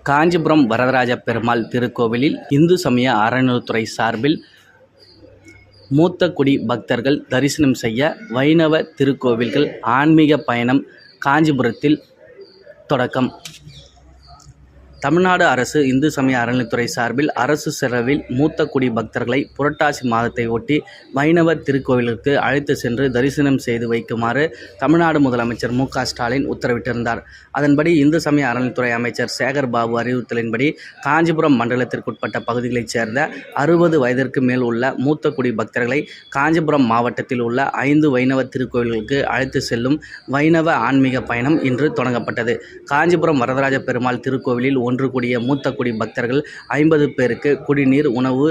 காஞ்சிபுரம் வரதராஜ பெருமாள் திருக்கோவிலில் இந்து சமய அறநிலையத்துறை சார்பில் மூத்த குடி பக்தர்கள் தரிசனம் செய்ய வைணவ திருக்கோவில்கள் ஆன்மீக பயணம் காஞ்சிபுரத்தில் தொடக்கம். தமிழ்நாடு அரசு இந்து சமய அறநிலையத்துறை சார்பில் அரசு செலவில் மூத்த குடி பக்தர்களை புரட்டாசி மாதத்தை ஒட்டி வைணவ திருக்கோவிலுக்கு அழைத்து சென்று தரிசனம் செய்து வைக்குமாறு தமிழ்நாடு முதலமைச்சர் மு.க.ஸ்டாலின் உத்தரவிட்டிருந்தார். அதன்படி இந்து சமய அறநிலையத்துறை அமைச்சர் சேகர் பாபு அறிவுறுத்தலின்படி காஞ்சிபுரம் மண்டலத்திற்குட்பட்ட பகுதிகளைச் சேர்ந்த 60 வயதிற்கு மேல் உள்ள மூத்த குடி பக்தர்களை காஞ்சிபுரம் மாவட்டத்தில் உள்ள 5 வைணவ திருக்கோவில்களுக்கு அழைத்து செல்லும் வைணவ ஆன்மீக பயணம் இன்று தொடங்கப்பட்டது. காஞ்சிபுரம் வரதராஜ பெருமாள் திருக்கோவிலில் ஒன்று கூடிய மூத்த குடி பக்தர்கள் 50 பேருக்கு குடிநீர், உணவு,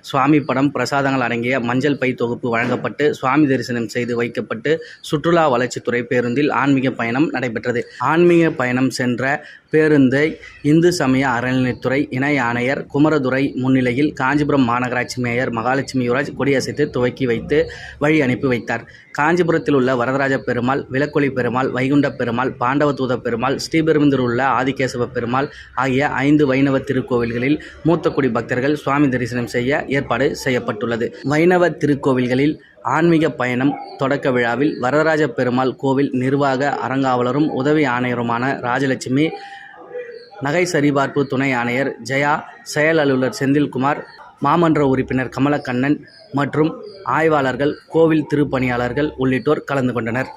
சுவாமி படம், பிரசாதங்கள் அடங்கிய மஞ்சள் பை தொகுப்பு வழங்கப்பட்டு சுவாமி தரிசனம் செய்து வைக்கப்பட்டு சுற்றுலா வளர்ச்சித்துறை பேருந்தில் ஆன்மீக பயணம் நடைபெற்றது. ஆன்மீக பயணம் சென்ற பேருந்தை இந்து சமய அறநிலையத்துறை இணை ஆணையர் குமரதுரை முன்னிலையில் காஞ்சிபுரம் மாநகராட்சி மேயர் மகாலட்சுமி யுவராஜ் கொடியசைத்து துவக்கி வைத்து வழி அனுப்பி வைத்தார். காஞ்சிபுரத்தில் உள்ள வரதராஜ பெருமாள், விளக்கொளி பெருமாள், வைகுண்ட பெருமாள், பாண்டவதூத பெருமாள், ஸ்ரீபெரும்புதூரில் உள்ள ஆதிகேசவ பெருமாள் ஆகிய 5 வைணவ திருக்கோவில்களில் மூத்த குடி பக்தர்கள் சுவாமி தரிசனம் செய்ய ஏற்பாடு செய்யப்பட்டுள்ளது. வைணவ திருக்கோவில்களில் ஆன்மீக பயணம் தொடக்க விழாவில் வரதராஜ பெருமாள் கோவில் நிர்வாக அறங்காவலரும் உதவி ஆணையருமான ராஜலட்சுமி, நகை சரிபார்ப்பு துணை ஆணையர் ஜெயா, செயல் அலுவலர் செந்தில்குமார், மாமன்ற உறுப்பினர் கமலக்கண்ணன் மற்றும் ஆய்வாளர்கள், கோவில் திருப்பணியாளர்கள் உள்ளிட்டோர் கலந்து கொண்டனர்.